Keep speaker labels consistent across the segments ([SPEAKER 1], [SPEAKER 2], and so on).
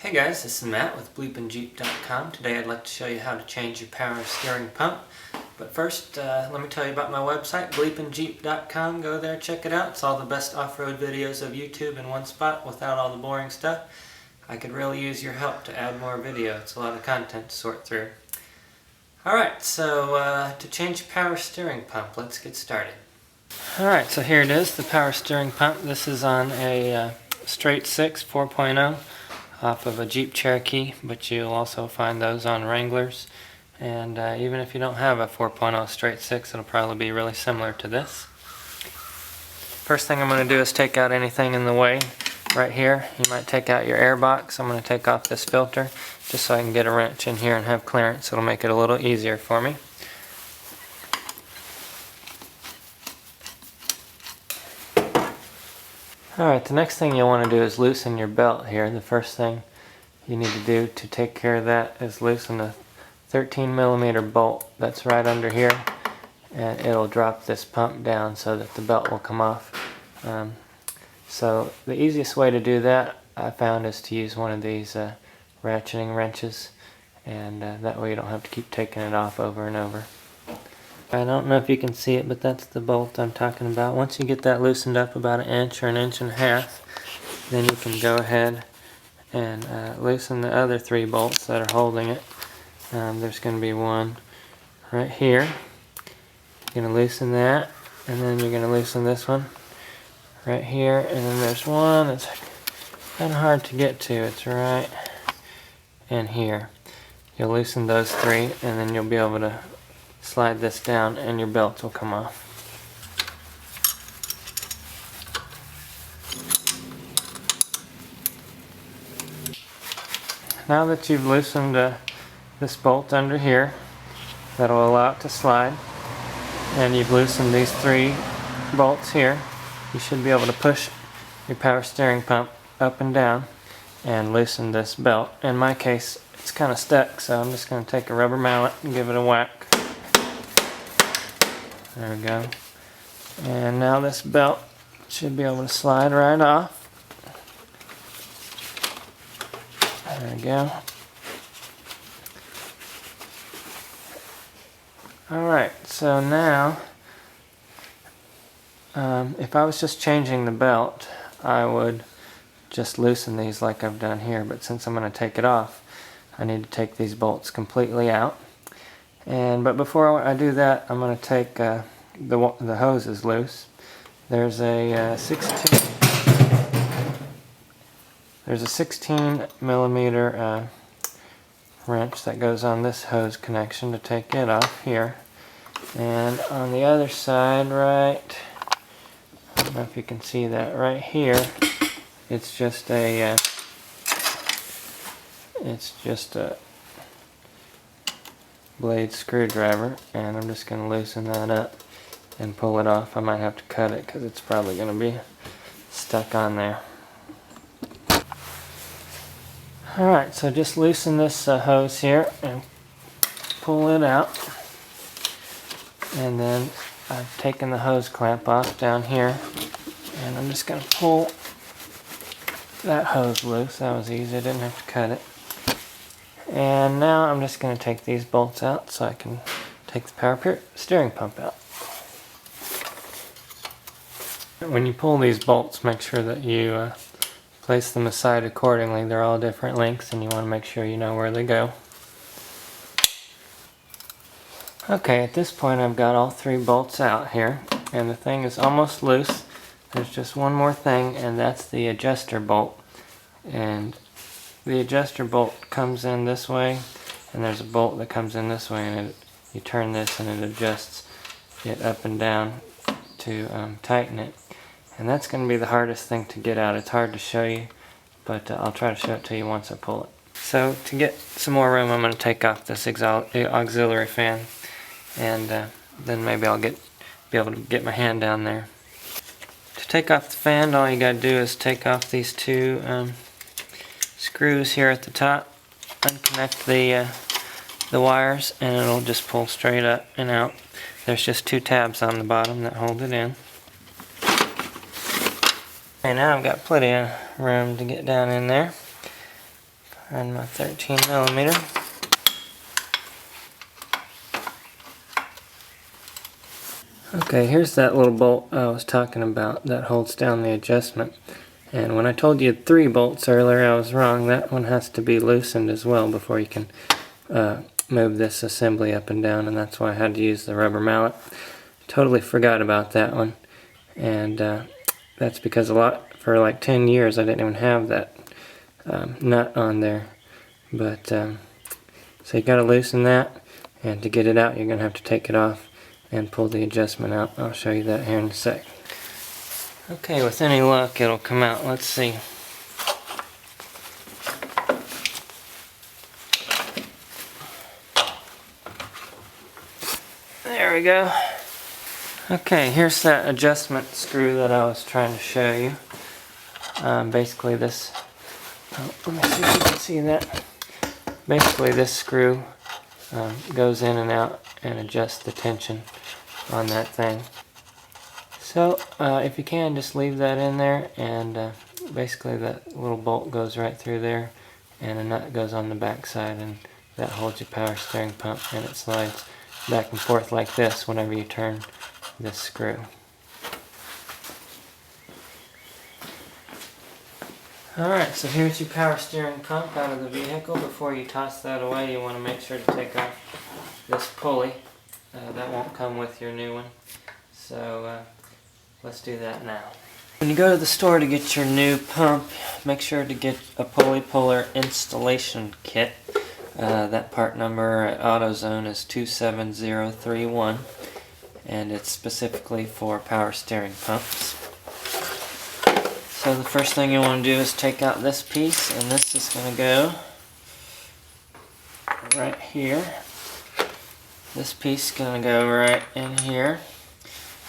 [SPEAKER 1] Hey guys, this is Matt with BleepinJeep.com. Today I'd like to show you how to change your power steering pump. But first, let me tell you about my website, BleepinJeep.com. Go there, check it out. It's all the best off-road videos of YouTube in one spot without all the boring stuff. I could really use your help to add more video. It's a lot of content to sort through. Alright, so to change your power steering pump, let's get started. Alright, so here it is, the power steering pump. This is on a straight 6 4.0. Off of a Jeep Cherokee, but you'll also find those on Wranglers. And even if you don't have a 4.0 straight 6, it'll probably be really similar to this. First thing I'm going to do is take out anything in the way. Right here, you might take out your air box. I'm going to take off this filter just so I can get a wrench in here and have clearance. It'll make it a little easier for me. Alright, the next thing you'll want to do is loosen your belt here. The first thing you need to do to take care of that is loosen a 13mm bolt that's right under here, and it'll drop this pump down so that the belt will come off. So the easiest way to do that, I found, is to use one of these ratcheting wrenches, and that way you don't have to keep taking it off over and over. I don't know if you can see it, but that's the bolt I'm talking about. Once you get that loosened up about 1 inch or 1.5 inches, then you can go ahead and loosen the other 3 bolts that are holding it. There's going to be one right here. You're going to loosen that, and then you're going to loosen this one right here, and then there's one that's kind of hard to get to. It's right in here. You'll loosen those 3, and then you'll be able to slide this down and your belt will come off. Now that you've loosened this bolt under here, that'll allow it to slide, and you've loosened these 3 bolts here, you should be able to push your power steering pump up and down and loosen this belt. In my case, it's kind of stuck, so I'm just going to take a rubber mallet and give it a whack. There we go. And now this belt should be able to slide right off. There we go. Alright, so now if I was just changing the belt, I would just loosen these like I've done here, but since I'm going to take it off, I need to take these bolts completely out. But before I do that, I'm going to take the hoses loose. There's a 16mm wrench that goes on this hose connection to take it off here. And on the other side, right, I don't know if you can see that right here, it's just a blade screwdriver, and I'm just going to loosen that up and pull it off. I might have to cut it because it's probably going to be stuck on there. Alright, so just loosen this hose here and pull it out, and then I've taken the hose clamp off down here, and I'm just going to pull that hose loose. That was easy, I didn't have to cut it. And now I'm just going to take these bolts out so I can take the power steering pump out. When you pull these bolts, make sure that you place them aside accordingly. They're all different lengths, and you want to make sure you know where they go. Okay, at this point I've got all 3 bolts out here, and the thing is almost loose. There's just one more thing, and that's the adjuster bolt. And the adjuster bolt comes in this way, and there's a bolt that comes in this way, and you turn this and it adjusts it up and down to tighten it. And that's going to be the hardest thing to get out. It's hard to show you, but I'll try to show it to you once I pull it. So to get some more room, I'm going to take off this auxiliary fan, and then maybe I'll be able to get my hand down there. To take off the fan, all you got to do is take off these 2 screws here at the top, unconnect the wires, and it'll just pull straight up and out. There's just 2 tabs on the bottom that hold it in. And now I've got plenty of room to get down in there. on my 13 millimeter. Okay, here's that little bolt I was talking about that holds down the adjustment. And when I told you 3 bolts earlier, I was wrong. That one has to be loosened as well before you can move this assembly up and down, and that's why I had to use the rubber mallet. Totally forgot about that one, and that's because for like 10 years I didn't even have that nut on there. But so you got to loosen that, and to get it out you're going to have to take it off and pull the adjustment out. I'll show you that here in a sec. Okay, with any luck it'll come out. Let's see. There we go. Okay, here's that adjustment screw that I was trying to show you. Basically this, let me see if you can see that. Basically this screw goes in and out and adjusts the tension on that thing. So if you can, just leave that in there, and basically that little bolt goes right through there, and a nut goes on the back side, and that holds your power steering pump, and it slides back and forth like this whenever you turn this screw. Alright, so here's your power steering pump out of the vehicle. Before you toss that away, you want to make sure to take off this pulley. That won't come with your new one. So let's do that now. When you go to the store to get your new pump, make sure to get a pulley puller installation kit. That part number at AutoZone is 27031, and it's specifically for power steering pumps. So the first thing you want to do is take out this piece, and this is going to go right here. This piece is going to go right in here,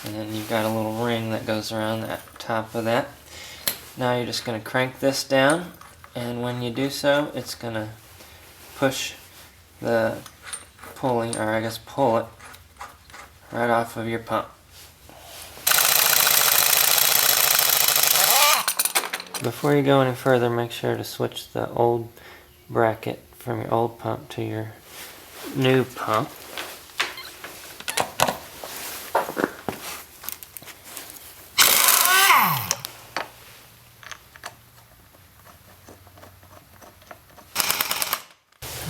[SPEAKER 1] and then you've got a little ring that goes around the top of that. Now you're just going to crank this down, and when you do so, it's going to push the pulley, or I guess pull it, right off of your pump. Before you go any further, make sure to switch the old bracket from your old pump to your new pump.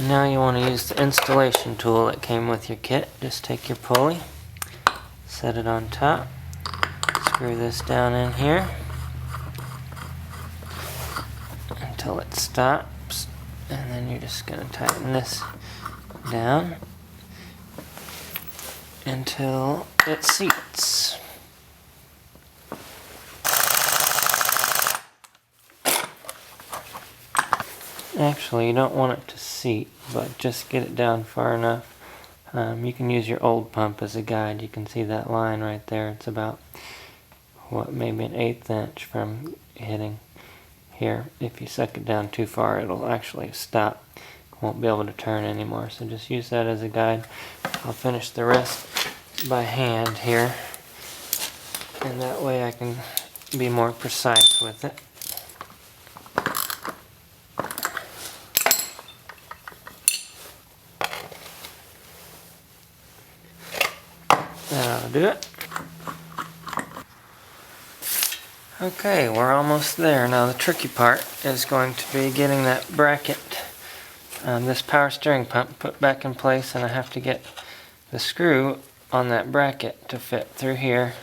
[SPEAKER 1] Now you want to use the installation tool that came with your kit. Just take your pulley, set it on top, screw this down in here until it stops, and then you're just going to tighten this down until it seats. Actually, you don't want it to seat, but just get it down far enough. You can use your old pump as a guide. You can see that line right there. It's about, maybe an 1/8 inch from hitting here. If you suck it down too far, it'll actually stop. Won't be able to turn anymore. So just use that as a guide. I'll finish the rest by hand here, and that way I can be more precise with it. That'll do it. Okay, we're almost there. Now the tricky part is going to be getting that bracket, this power steering pump, put back in place, and I have to get the screw on that bracket to fit through here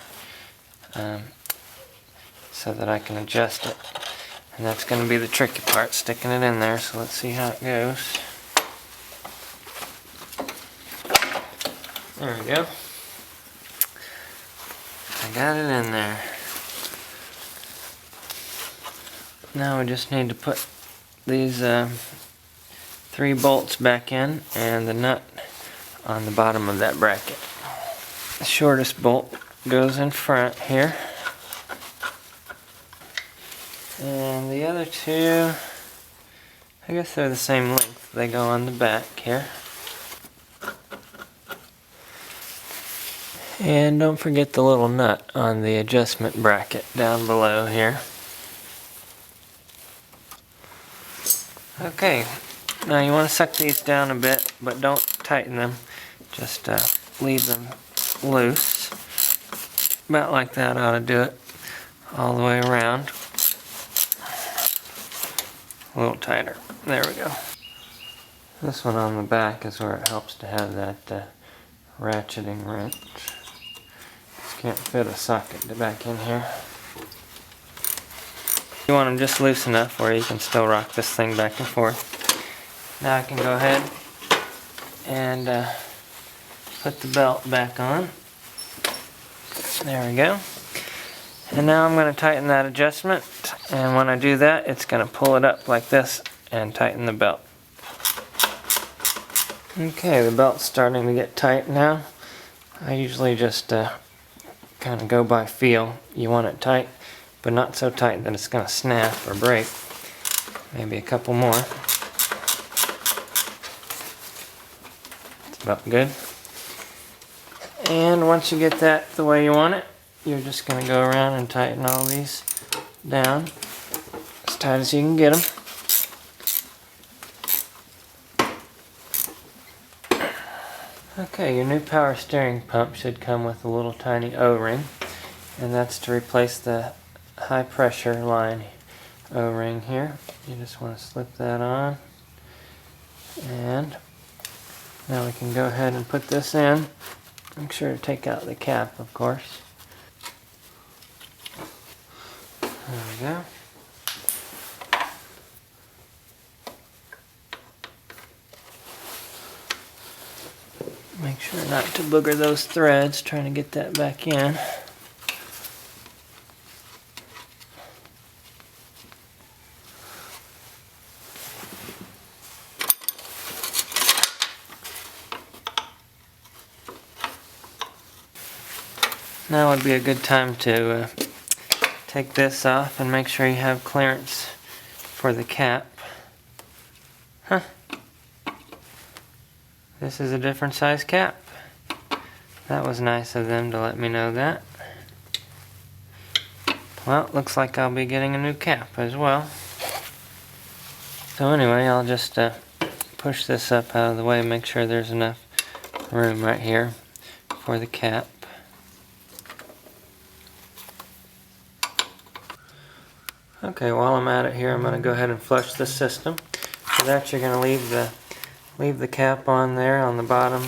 [SPEAKER 1] so that I can adjust it. And that's going to be the tricky part, sticking it in there. So let's see how it goes. There we go. I got it in there. Now we just need to put these 3 bolts back in, and the nut on the bottom of that bracket. The shortest bolt goes in front here, and the other 2, I guess they're the same length. They go on the back here. And don't forget the little nut on the adjustment bracket down below here. Okay, now you want to suck these down a bit, but don't tighten them. Just leave them loose. About like that ought to do it all the way around. A little tighter. There we go. This one on the back is where it helps to have that ratcheting wrench. Just can't fit a socket back in here. You want them just loose enough where you can still rock this thing back and forth. Now I can go ahead and put the belt back on. There we go. And now I'm going to tighten that adjustment, and when I do that, it's going to pull it up like this and tighten the belt. Okay, the belt's starting to get tight now. I usually just kind of go by feel. You want it tight, but not so tight that it's going to snap or break. Maybe a couple more. It's about good. And once you get that the way you want it, you're just going to go around and tighten all these down as tight as you can get them. Okay, your new power steering pump should come with a little tiny O-ring, and that's to replace the high pressure line O-ring here. You just want to slip that on, and now we can go ahead and put this in. Make sure to take out the cap, of course. There we go. Make sure not to booger those threads, trying to get that back in. Now would be a good time to take this off and make sure you have clearance for the cap. Huh. This is a different size cap. That was nice of them to let me know that. Well, looks like I'll be getting a new cap as well. So anyway, I'll just push this up out of the way, make sure there's enough room right here for the cap. Okay, while I'm at it here, I'm going to go ahead and flush the system. For that, you're going to leave the cap on there on the bottom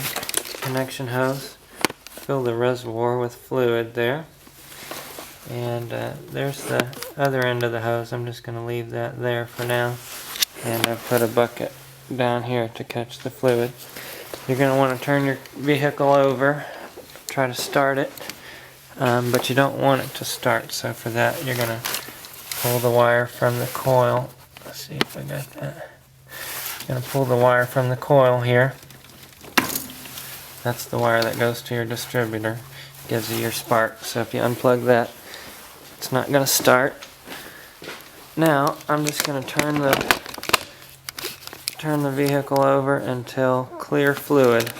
[SPEAKER 1] connection hose. Fill the reservoir with fluid there. And there's the other end of the hose. I'm just going to leave that there for now. And I've put a bucket down here to catch the fluid. You're going to want to turn your vehicle over, try to start it, but you don't want it to start. So for that, you're going to pull the wire from the coil. Let's see if I got that. You're going to pull the wire from the coil here. That's the wire that goes to your distributor. Gives you your spark. So if you unplug that, it's not going to start. Now I'm just going to turn the vehicle over until clear fluid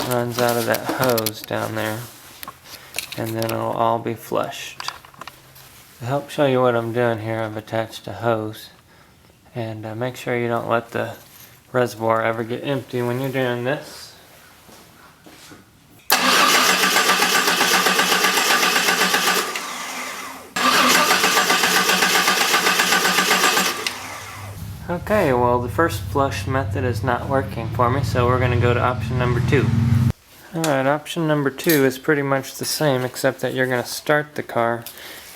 [SPEAKER 1] runs out of that hose down there, and then it'll all be flushed. To help show you what I'm doing here, I've attached a hose, and make sure you don't let the reservoir ever get empty when you're doing this. Okay, well the first flush method is not working for me, so we're going to go to option number 2. Alright, option number 2 is pretty much the same, except that you're going to start the car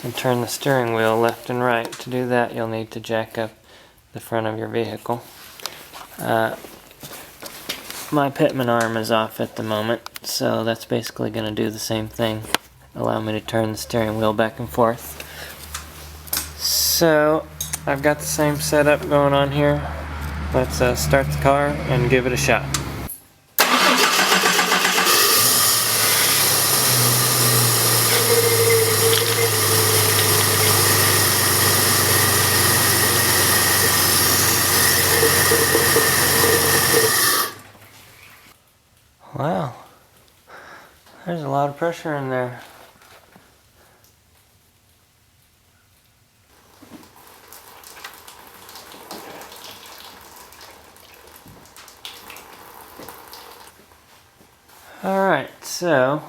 [SPEAKER 1] and turn the steering wheel left and right. To do that, you'll need to jack up the front of your vehicle. My pitman arm is off at the moment, so that's basically going to do the same thing. Allow me to turn the steering wheel back and forth. So I've got the same setup going on here. Let's start the car and give it a shot. Wow, there's a lot of pressure in there. Alright, so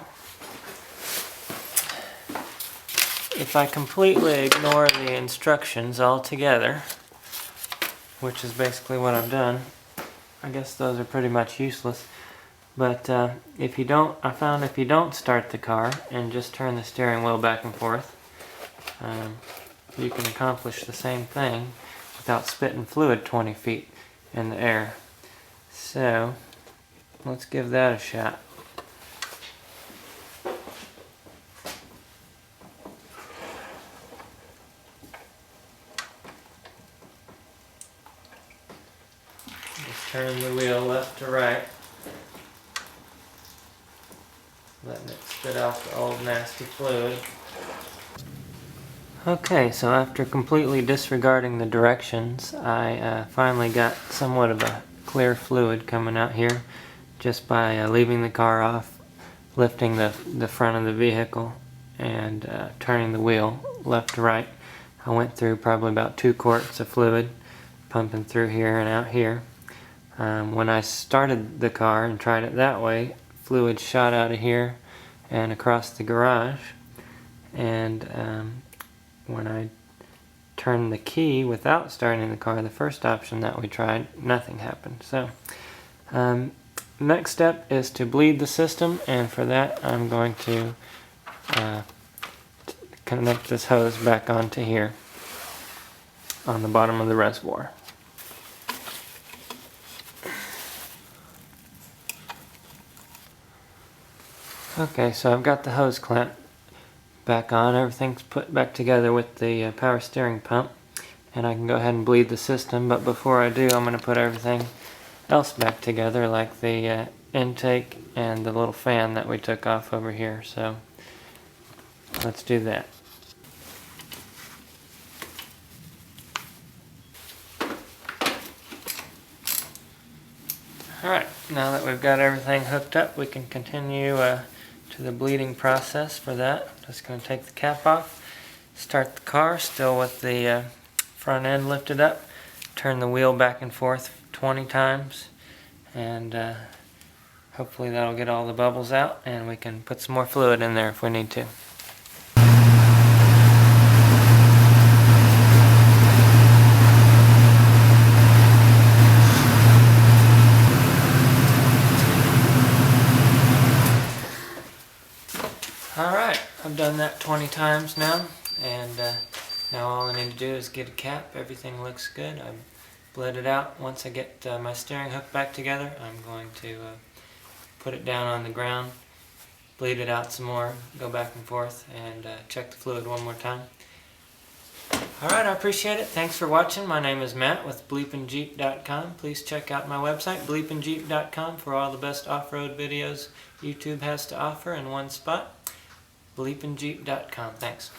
[SPEAKER 1] if I completely ignore the instructions altogether, which is basically what I've done, I guess those are pretty much useless. But if you don't, I found if you don't start the car and just turn the steering wheel back and forth, you can accomplish the same thing without spitting fluid 20 feet in the air. So let's give that a shot. Just turn the wheel left to right, letting it spit out the old nasty fluid. Okay, so after completely disregarding the directions, I finally got somewhat of a clear fluid coming out here just by leaving the car off, lifting the front of the vehicle, and turning the wheel left to right. I went through probably about 2 quarts of fluid, pumping through here and out here. When I started the car and tried it that way, fluid shot out of here and across the garage, and when I turned the key without starting the car, the first option that we tried, nothing happened. So next step is to bleed the system, and for that I'm going to connect this hose back onto here on the bottom of the reservoir. Okay, so I've got the hose clamp back on, everything's put back together with the power steering pump, and I can go ahead and bleed the system. But before I do, I'm going to put everything else back together, like the intake and the little fan that we took off over here. So let's do that. Alright, now that we've got everything hooked up, we can continue to the bleeding process. For that, I'm just going to take the cap off, start the car still with the front end lifted up, turn the wheel back and forth 20 times, and hopefully that'll get all the bubbles out, and we can put some more fluid in there if we need to. Alright, I've done that 20 times now, and now all I need to do is get a cap. Everything looks good. I've bled it out. Once I get my steering hook back together, I'm going to put it down on the ground, bleed it out some more, go back and forth, and check the fluid one more time. Alright, I appreciate it. Thanks for watching. My name is Matt with BleepinJeep.com. Please check out my website, BleepinJeep.com, for all the best off-road videos YouTube has to offer in one spot. BleepinJeep.com. Thanks.